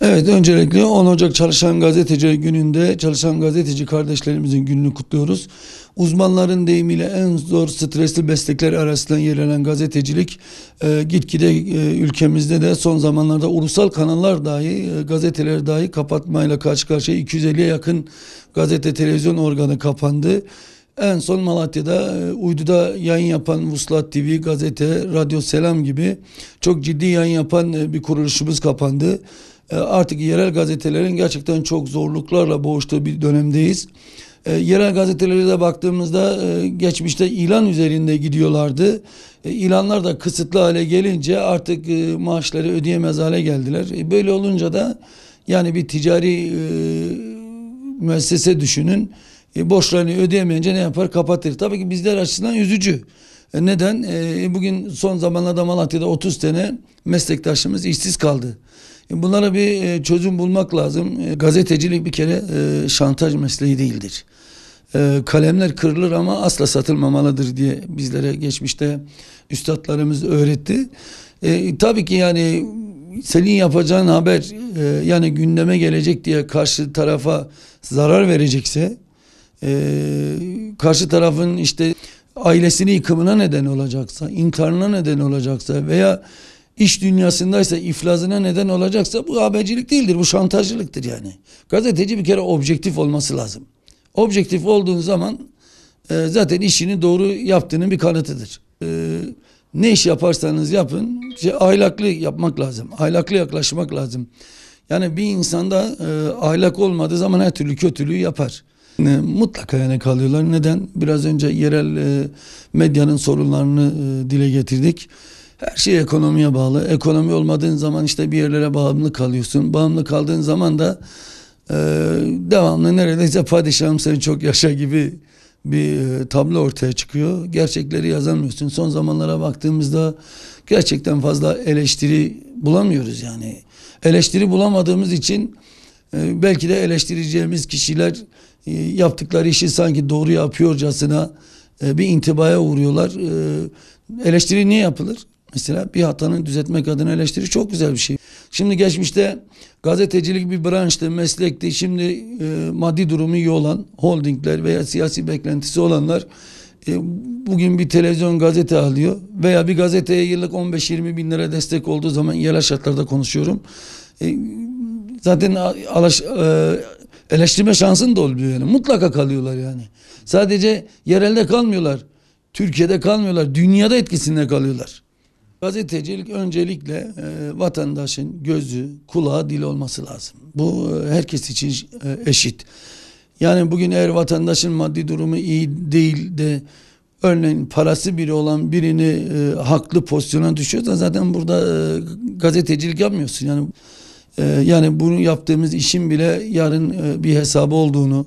Evet, öncelikle 10 Ocak Çalışan Gazeteciler Günü'nde çalışan gazeteci kardeşlerimizin gününü kutluyoruz. Uzmanların deyimiyle en zor stresli meslekler arasında yer alan gazetecilik gitgide ülkemizde de son zamanlarda ulusal kanallar dahi gazeteler dahi kapatmayla karşı karşıya 250'ye yakın gazete televizyon organı kapandı. En son Malatya'da uyduda yayın yapan Vuslat TV, gazete, Radyo Selam gibi çok ciddi yayın yapan bir kuruluşumuz kapandı. Artık yerel gazetelerin gerçekten çok zorluklarla boğuştuğu bir dönemdeyiz. Yerel gazetelere de baktığımızda geçmişte ilan üzerinde gidiyorlardı. İlanlar da kısıtlı hale gelince artık maaşları ödeyemez hale geldiler. Böyle olunca da yani bir ticari müessese düşünün. Borçlarını ödeyemeyince ne yapar? Kapatır. Tabii ki bizler açısından üzücü. Neden? Bugün son zamanlarda Malatya'da 30 tane meslektaşımız işsiz kaldı. Bunlara bir çözüm bulmak lazım. Gazetecilik bir kere şantaj mesleği değildir. Kalemler kırılır ama asla satılmamalıdır diye bizlere geçmişte üstadlarımız öğretti. Tabii ki yani senin yapacağın haber yani gündeme gelecek diye karşı tarafa zarar verecekse, karşı tarafın işte ailesini yıkımına neden olacaksa, intiharına neden olacaksa veya iş dünyasındaysa iflasına neden olacaksa bu habercilik değildir. Bu şantajcılıktır yani. Gazeteci bir kere objektif olması lazım. Objektif olduğun zaman zaten işini doğru yaptığının bir kanıtıdır. Ne iş yaparsanız yapın ahlaklı yapmak lazım. Ahlaklı yaklaşmak lazım. Yani bir insanda ahlak olmadığı zaman her türlü kötülüğü yapar. Mutlaka yani kalıyorlar. Neden? Biraz önce yerel medyanın sorunlarını dile getirdik. Her şey ekonomiye bağlı. Ekonomi olmadığın zaman işte bir yerlere bağımlı kalıyorsun. Bağımlı kaldığın zaman da devamlı neredeyse padişahım sen çok yaşa gibi bir tablo ortaya çıkıyor. Gerçekleri yazamıyorsun. Son zamanlara baktığımızda gerçekten fazla eleştiri bulamıyoruz yani. Eleştiri bulamadığımız için belki de eleştireceğimiz kişiler yaptıkları işi sanki doğru yapıyorcasına bir intibaya uğruyorlar. Eleştiri niye yapılır? Mesela bir hatanı düzeltmek adına eleştiri çok güzel bir şey. Şimdi geçmişte gazetecilik bir branştı, meslekti. Şimdi maddi durumu iyi olan holdingler veya siyasi beklentisi olanlar bugün bir televizyon gazete alıyor veya bir gazeteye yıllık 15-20 bin lira destek olduğu zaman yerel şartlarda konuşuyorum. Zaten eleştirme şansın da olmuyor yani. Mutlaka kalıyorlar yani. Sadece yerelde kalmıyorlar. Türkiye'de kalmıyorlar. Dünyada etkisinde kalıyorlar. Gazetecilik öncelikle vatandaşın gözü, kulağı, dili olması lazım. Bu herkes için eşit. Yani bugün eğer vatandaşın maddi durumu iyi değil de örneğin parası biri olan birini haklı pozisyona düşüyorsa zaten burada gazetecilik yapmıyorsun. Yani bunu yaptığımız işin bile yarın bir hesabı olduğunu,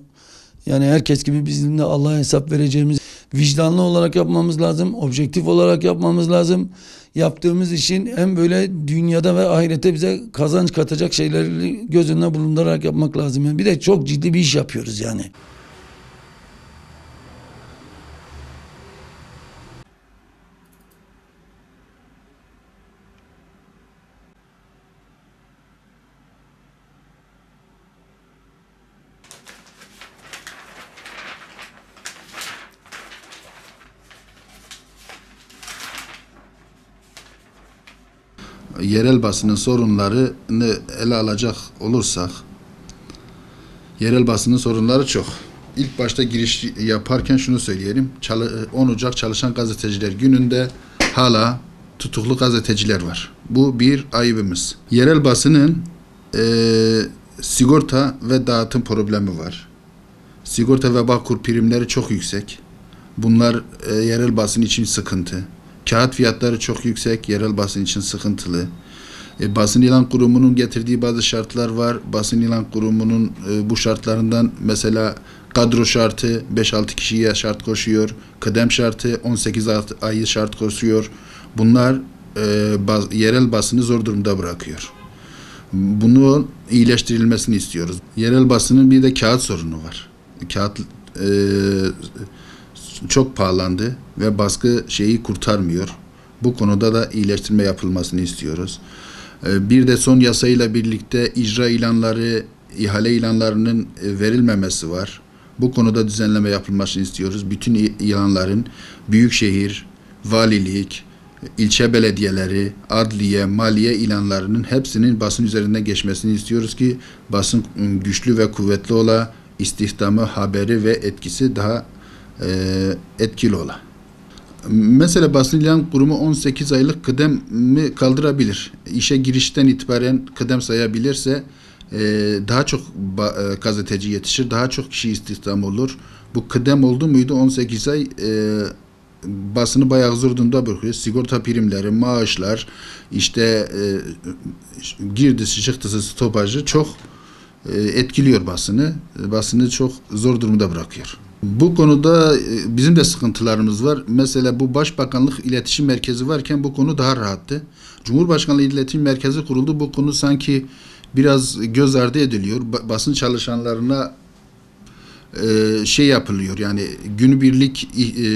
yani herkes gibi bizim de Allah'a hesap vereceğimiz, vicdanlı olarak yapmamız lazım, objektif olarak yapmamız lazım. Yaptığımız işin hem böyle dünyada ve ahirette bize kazanç katacak şeyleri göz önüne bulundurarak yapmak lazım. Yani bir de çok ciddi bir iş yapıyoruz yani. Yerel basının sorunlarını ele alacak olursak, yerel basının sorunları çok. İlk başta giriş yaparken şunu söyleyelim. 10 Ocak Çalışan Gazeteciler Günü'nde hala tutuklu gazeteciler var. Bu bir ayıbımız. Yerel basının sigorta ve dağıtım problemi var. Sigorta ve Bağkur primleri çok yüksek. Bunlar yerel basın için sıkıntı. Kağıt fiyatları çok yüksek, yerel basın için sıkıntılı. Basın ilan kurumunun getirdiği bazı şartlar var. Basın ilan kurumunun bu şartlarından mesela kadro şartı 5-6 kişiye şart koşuyor. Kıdem şartı 18 ayı şart koşuyor. Bunlar yerel basını zor durumda bırakıyor. Bunun iyileştirilmesini istiyoruz. Yerel basının bir de kağıt sorunu var. Kağıt çok pahalandı ve baskı şeyi kurtarmıyor. Bu konuda da iyileştirme yapılmasını istiyoruz. Bir de son yasayla birlikte icra ilanları, ihale ilanlarının verilmemesi var. Bu konuda düzenleme yapılmasını istiyoruz. Bütün ilanların büyükşehir, valilik, ilçe belediyeleri, adliye, maliye ilanlarının hepsinin basın üzerinden geçmesini istiyoruz ki basın güçlü ve kuvvetli ola, istihdamı, haberi ve etkisi daha etkili ola. Mesela basın ilan kurumu 18 aylık kıdemi kaldırabilir. İşe girişten itibaren kıdem sayabilirse daha çok gazeteci yetişir, daha çok kişi istihdam olur. Bu kıdem oldu muydu 18 ay basını bayağı zor durumda bırakıyor. Sigorta primleri, maaşlar, işte girdisi, çıktısı, stopajı çok etkiliyor basını. Basını çok zor durumda bırakıyor. Bu konuda bizim de sıkıntılarımız var. Mesela bu Başbakanlık İletişim Merkezi varken bu konu daha rahattı. Cumhurbaşkanlığı İletişim Merkezi kuruldu. Bu konu sanki biraz göz ardı ediliyor. Basın çalışanlarına şey yapılıyor, yani günübirlik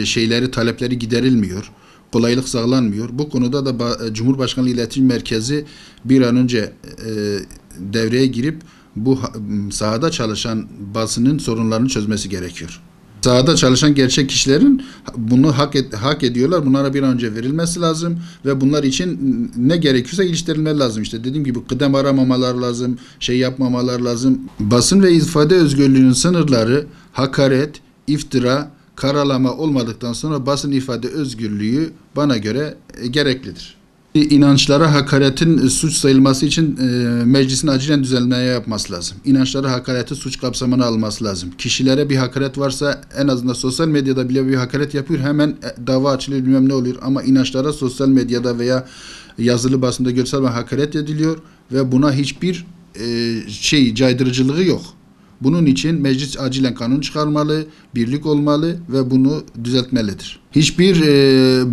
şeyleri, talepleri giderilmiyor. Kolaylık sağlanmıyor. Bu konuda da Cumhurbaşkanlığı İletişim Merkezi bir an önce devreye girip bu sahada çalışan basının sorunlarını çözmesi gerekiyor. Sahada çalışan gerçek kişilerin bunu hak ediyorlar. Bunlara bir an önce verilmesi lazım ve bunlar için ne gerekiyorsa iliştirilmeleri lazım. İşte dediğim gibi kıdem aramamalar lazım, şey yapmamalar lazım. Basın ve ifade özgürlüğünün sınırları hakaret, iftira, karalama olmadıktan sonra basın ifade özgürlüğü bana göre gereklidir. İnançlara hakaretin suç sayılması için meclisin acilen düzenleme yapması lazım. İnançlara hakareti suç kapsamına alması lazım. Kişilere bir hakaret varsa en azından sosyal medyada bile bir hakaret yapıyor, hemen dava açılıyor, bilmem ne oluyor. Ama inançlara sosyal medyada veya yazılı basında görsel hakaret ediliyor ve buna hiçbir caydırıcılığı yok. Bunun için meclis acilen kanun çıkarmalı, birlik olmalı ve bunu düzeltmelidir. Hiçbir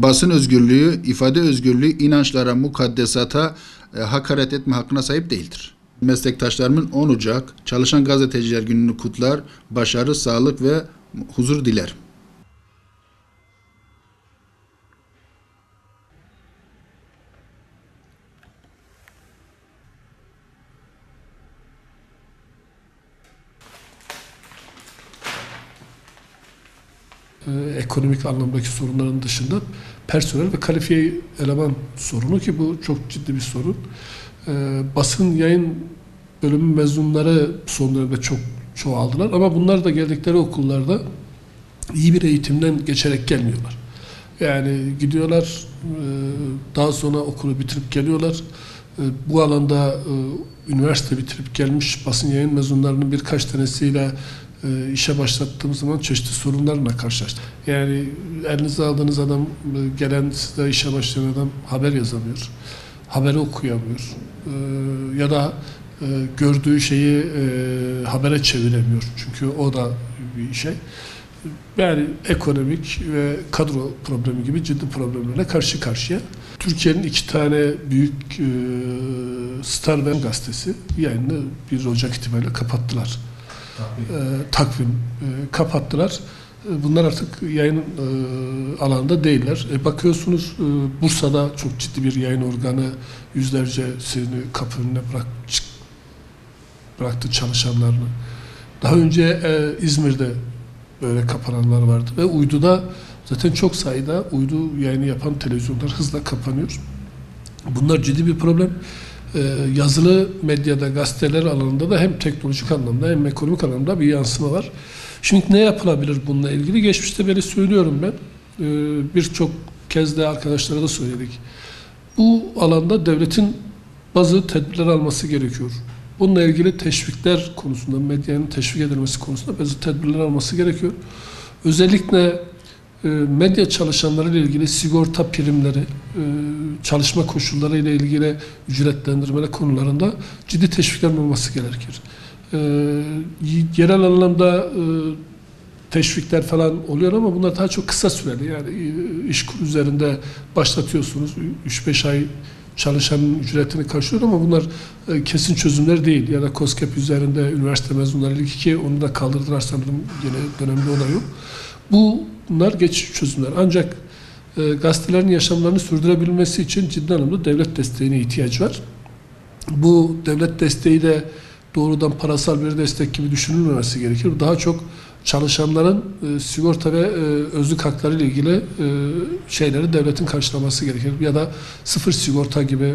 basın özgürlüğü, ifade özgürlüğü inançlara, mukaddesata hakaret etme hakkına sahip değildir. Meslektaşlarımın 10 Ocak Çalışan Gazeteciler Günü'nü kutlar, başarı, sağlık ve huzur dilerim. Ekonomik anlamdaki sorunların dışında personel ve kalifiye eleman sorunu, ki bu çok ciddi bir sorun. Basın yayın bölümü mezunları son dönemde çok çoğaldılar ama bunlar da geldikleri okullarda iyi bir eğitimden geçerek gelmiyorlar. Yani gidiyorlar, daha sonra okulu bitirip geliyorlar. Bu alanda üniversite bitirip gelmiş basın yayın mezunlarının birkaç tanesiyle işe başlattığım zaman çeşitli sorunlarla karşılaştık. Yani elinize aldığınız adam, gelen size işe başlayan adam haber yazamıyor, haberi okuyamıyor ya da gördüğü şeyi habere çeviremiyor. Çünkü o da bir şey. Yani ekonomik ve kadro problemi gibi ciddi problemlerle karşı karşıya. Türkiye'nin 2 tane büyük Star gazetesi yayını 1 Ocak itibariyle kapattılar. Takvim kapattılar. Bunlar artık yayın alanında değiller. Bakıyorsunuz Bursa'da çok ciddi bir yayın organı yüzlercesini kapı önüne bıraktı çalışanlarını. Daha önce İzmir'de böyle kapananlar vardı ve uyduda zaten çok sayıda uydu yayını yapan televizyonlar hızla kapanıyor. Bunlar ciddi bir problem. Yazılı medyada, gazeteler alanında da hem teknolojik anlamda hem ekonomik anlamda bir yansıma var. Şimdi ne yapılabilir bununla ilgili? Geçmişte beri söylüyorum ben. Birçok kez de arkadaşlara da söyledik. Bu alanda devletin bazı tedbirler alması gerekiyor. Bununla ilgili teşvikler konusunda, medyanın teşvik edilmesi konusunda bazı tedbirler alması gerekiyor. Özellikle medya çalışanları ile ilgili sigorta primleri, çalışma koşulları ile ilgili ücretlendirme konularında ciddi teşvikler olması gerekir. Yerel anlamda teşvikler falan oluyor ama bunlar daha çok kısa süreli. Yani iş üzerinde başlatıyorsunuz, 3-5 ay çalışanın ücretini karşılıyor ama bunlar kesin çözümler değil. Ya da KOSGEB üzerinde üniversite mezunları ilgili, ki onu da kaldırdılar sanırım, yine dönemde olay yok. Bunlar geçici çözümler. Ancak gazetelerin yaşamlarını sürdürebilmesi için ciddi anlamda devlet desteğine ihtiyaç var. Bu devlet desteği de doğrudan parasal bir destek gibi düşünülmemesi gerekir. Daha çok çalışanların sigorta ve özlük hakları ile ilgili şeyleri devletin karşılaması gerekir. Ya da sıfır sigorta gibi,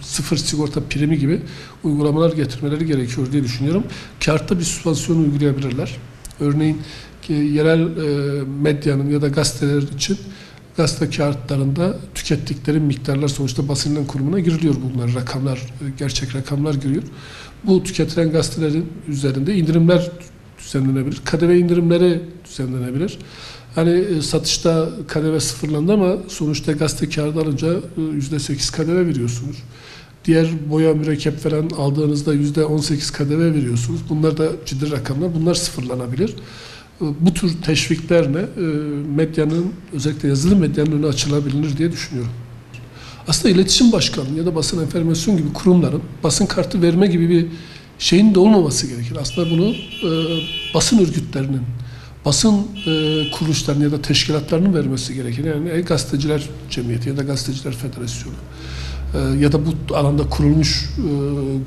sıfır sigorta primi gibi uygulamalar getirmeleri gerekiyor diye düşünüyorum. Kağıtta bir sübvansiyon uygulayabilirler. Örneğin yerel medyanın ya da gazeteler için gazete kağıtlarında tükettikleri miktarlar sonuçta basın ilan kurumuna giriliyor bunlar. Rakamlar, gerçek rakamlar giriyor. Bu tüketilen gazetelerin üzerinde indirimler düzenlenebilir. KDV indirimleri düzenlenebilir. Hani satışta KDV sıfırlandı ama sonuçta gazete kağıdı alınca %8 KDV veriyorsunuz. Diğer boya, mürekkep falan aldığınızda %18 KDV veriyorsunuz. Bunlar da ciddi rakamlar. Bunlar sıfırlanabilir. Bu tür teşviklerle medyanın, özellikle yazılı medyanın önü açılabilir diye düşünüyorum. Aslında iletişim başkanlığı ya da basın enformasyon gibi kurumların basın kartı verme gibi bir şeyin de olmaması gerekir. Aslında bunu basın örgütlerinin, basın kuruluşlarının ya da teşkilatlarının vermesi gerekir. Yani gazeteciler cemiyeti ya da gazeteciler federasyonu ya da bu alanda kurulmuş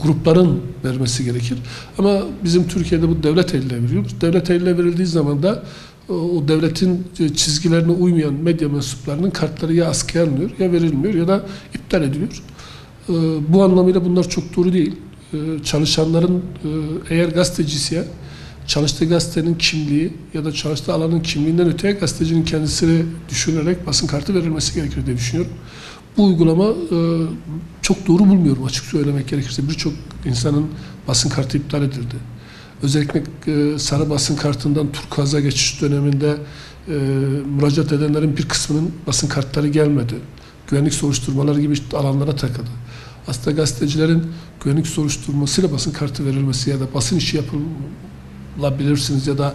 grupların vermesi gerekir. Ama bizim Türkiye'de bu devlet eline veriyor. Devlet eline verildiği zaman da o devletin çizgilerine uymayan medya mensuplarının kartları ya askıya alınıyor ya verilmiyor ya da iptal ediliyor. Bu anlamıyla bunlar çok doğru değil. Çalışanların eğer gazeteciyse çalıştığı gazetenin kimliği ya da çalıştığı alanın kimliğinden öteye gazetecinin kendisini düşünerek basın kartı verilmesi gerekir diye düşünüyorum. Bu uygulama çok doğru bulmuyorum açık söylemek gerekirse. Birçok insanın basın kartı iptal edildi. Özellikle sarı basın kartından turkuaza geçiş döneminde müracaat edenlerin bir kısmının basın kartları gelmedi. Güvenlik soruşturmaları gibi alanlara takıldı. Aslında gazetecilerin güvenlik soruşturmasıyla basın kartı verilmesi ya da basın işi yapılabilirsiniz ya da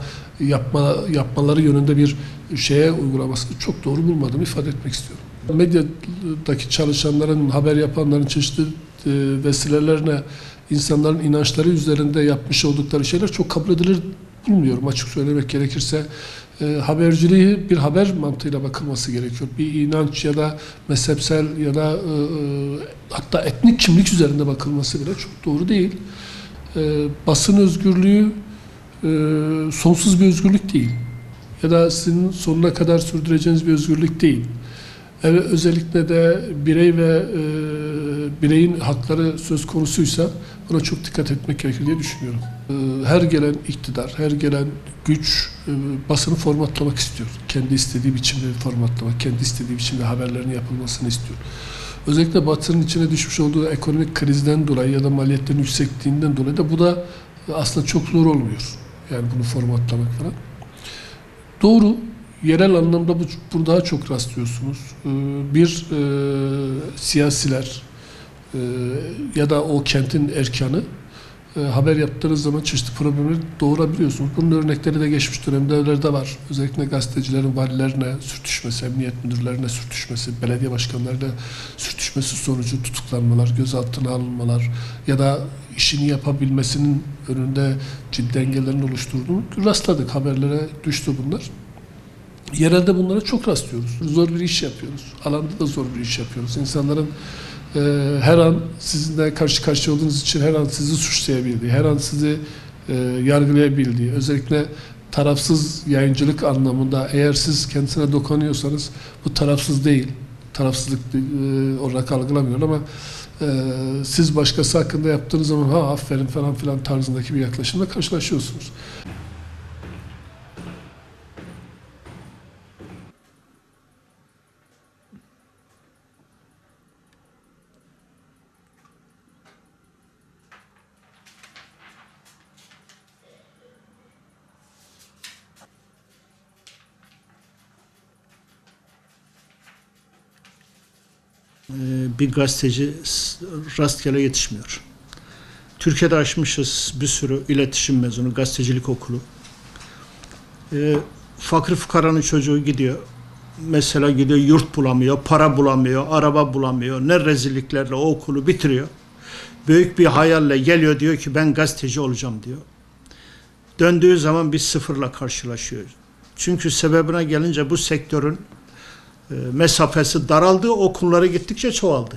yapmaları yönünde bir şeye uygulamasını çok doğru bulmadığımı ifade etmek istiyorum. Medyadaki çalışanların, haber yapanların çeşitli vesilelerine insanların inançları üzerinde yapmış oldukları şeyler çok kabul edilir bulmuyorum. Açık söylemek gerekirse haberciliği bir haber mantığıyla bakılması gerekiyor. Bir inanç ya da mezhepsel ya da hatta etnik kimlik üzerinde bakılması bile çok doğru değil. Basın özgürlüğü sonsuz bir özgürlük değil. Ya da sizin sonuna kadar sürdüreceğiniz bir özgürlük değil. Özellikle de birey ve bireyin hakları söz konusuysa buna çok dikkat etmek gerekir diye düşünüyorum. Her gelen iktidar, her gelen güç basını formatlamak istiyor. Kendi istediği biçimde formatlamak, kendi istediği biçimde haberlerin yapılmasını istiyor. Özellikle Batı'nın içine düşmüş olduğu ekonomik krizden dolayı ya da maliyetlerin yüksekliğinden dolayı da bu da aslında çok zor olmuyor. Yani bunu formatlamak falan. Doğru. Yerel anlamda bunu daha çok rastlıyorsunuz. Bir siyasiler ya da o kentin erkanı haber yaptığınız zaman çeşitli problemleri doğurabiliyorsunuz. Bunun örnekleri de geçmiş dönemlerde var. Özellikle gazetecilerin valilerine sürtüşmesi, emniyet müdürlerine sürtüşmesi, belediye başkanlarıyla sürtüşmesi sonucu tutuklanmalar, gözaltına alınmalar ya da işini yapabilmesinin önünde ciddi engellerin oluşturduğunu rastladık. Haberlere düştü bunlar. Yerelde bunlara çok rastlıyoruz. Zor bir iş yapıyoruz. Alanda da zor bir iş yapıyoruz. İnsanların her an sizinle karşı karşıya olduğunuz için her an sizi suçlayabildiği, her an sizi yargılayabildiği, özellikle tarafsız yayıncılık anlamında eğer siz kendisine dokunuyorsanız bu tarafsız değil. Tarafsızlık olarak algılamıyor ama siz başkası hakkında yaptığınız zaman ha aferin falan filan tarzındaki bir yaklaşımla karşılaşıyorsunuz. Bir gazeteci rastgele yetişmiyor. Türkiye'de açmışız bir sürü iletişim mezunu, gazetecilik okulu. Fakir fukaranın çocuğu gidiyor. Mesela gidiyor yurt bulamıyor, para bulamıyor, araba bulamıyor. Ne rezilliklerle o okulu bitiriyor. Büyük bir hayalle geliyor diyor ki ben gazeteci olacağım diyor. Döndüğü zaman bir sıfırla karşılaşıyor. Çünkü sebebine gelince bu sektörün mesafesi daraldı, okulları gittikçe çoğaldı.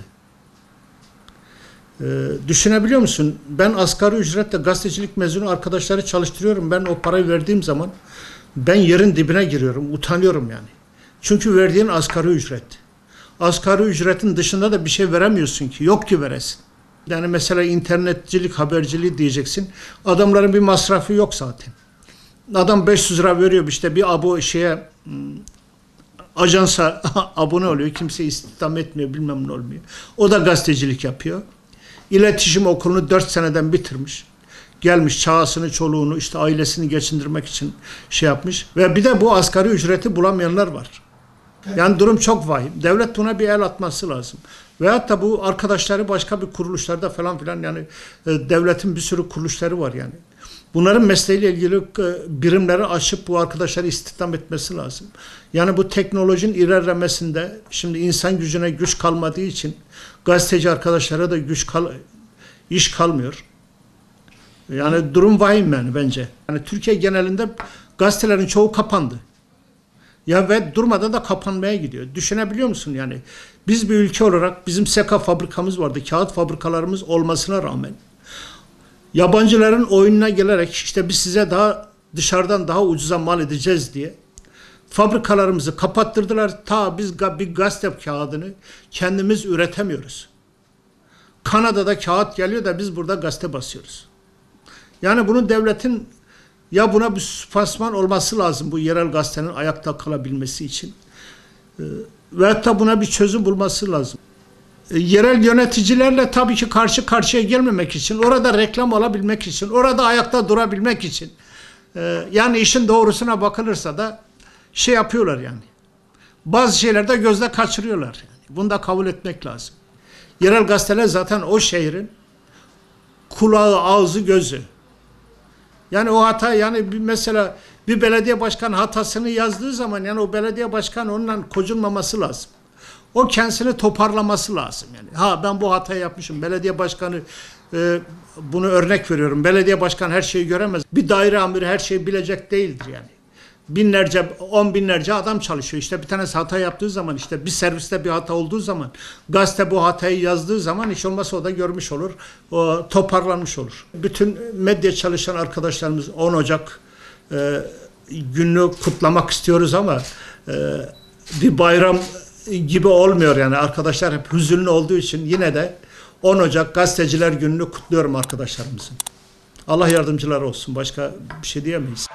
Düşünebiliyor musun? Ben asgari ücretle gazetecilik mezunu arkadaşları çalıştırıyorum. Ben o parayı verdiğim zaman ben yerin dibine giriyorum. Utanıyorum yani. Çünkü verdiğin asgari ücret. Asgari ücretin dışında da bir şey veremiyorsun ki. Yok ki veresin. Yani mesela internetcilik, haberciliği diyeceksin. Adamların bir masrafı yok zaten. Adam 500 lira veriyor işte bir ajansa abone oluyor. Kimse istihdam etmiyor, bilmem ne olmuyor. O da gazetecilik yapıyor. İletişim okulunu 4 seneden bitirmiş. Gelmiş çağısını, çoluğunu, işte ailesini geçindirmek için şey yapmış. Ve bir de bu asgari ücreti bulamayanlar var. Yani durum çok vahim. Devlet buna bir el atması lazım. Veyahut da bu arkadaşları başka bir kuruluşlarda falan filan yani devletin bir sürü kuruluşları var yani. Bunların mesleğiyle ilgili birimleri açıp bu arkadaşları istihdam etmesi lazım. Yani bu teknolojinin ilerlemesinde şimdi insan gücüne güç kalmadığı için gazeteci arkadaşlara da iş kalmıyor. Yani durum vahim yani bence. Yani Türkiye genelinde gazetelerin çoğu kapandı. Ya ve durmadan da kapanmaya gidiyor. Düşünebiliyor musun yani? Biz bir ülke olarak bizim SEKA fabrikamız vardı. Kağıt fabrikalarımız olmasına rağmen yabancıların oyununa gelerek işte biz size dışarıdan daha ucuza mal edeceğiz diye fabrikalarımızı kapattırdılar. Ta biz bir gazete kağıdını kendimiz üretemiyoruz. Kanada'da kağıt geliyor da biz burada gazete basıyoruz. Yani bunun devletin ya buna bir süspansiyon olması lazım bu yerel gazetenin ayakta kalabilmesi için. Ve da buna bir çözüm bulması lazım. Yerel yöneticilerle tabii ki karşı karşıya gelmemek için, orada reklam alabilmek için, orada ayakta durabilmek için. Yani işin doğrusuna bakılırsa da şey yapıyorlar yani. Bazı şeylerde gözde kaçırıyorlar. Yani. Bunu da kabul etmek lazım. Yerel gazeteler zaten o şehrin kulağı, ağzı, gözü. Yani o hata yani mesela bir belediye başkanı hatasını yazdığı zaman yani o belediye başkanı onunla kocunmaması lazım. O kendisini toparlaması lazım yani. Ben bu hatayı yapmışım. Belediye başkanı bunu örnek veriyorum. Belediye başkanı her şeyi göremez. Bir daire amiri her şeyi bilecek değildir yani. Binlerce, 10 binlerce adam çalışıyor. İşte bir tanesi hata yaptığı zaman işte bir serviste bir hata olduğu zaman gazete bu hatayı yazdığı zaman hiç olmazsa o da görmüş olur. O toparlanmış olur. Bütün medya çalışan arkadaşlarımız 10 Ocak gününü kutlamak istiyoruz ama bir bayram gibi olmuyor yani. Arkadaşlar hep hüzünlü olduğu için yine de 10 Ocak Gazeteciler Günü'nü kutluyorum arkadaşlarımızın. Allah yardımcıları olsun. Başka bir şey diyemeyiz.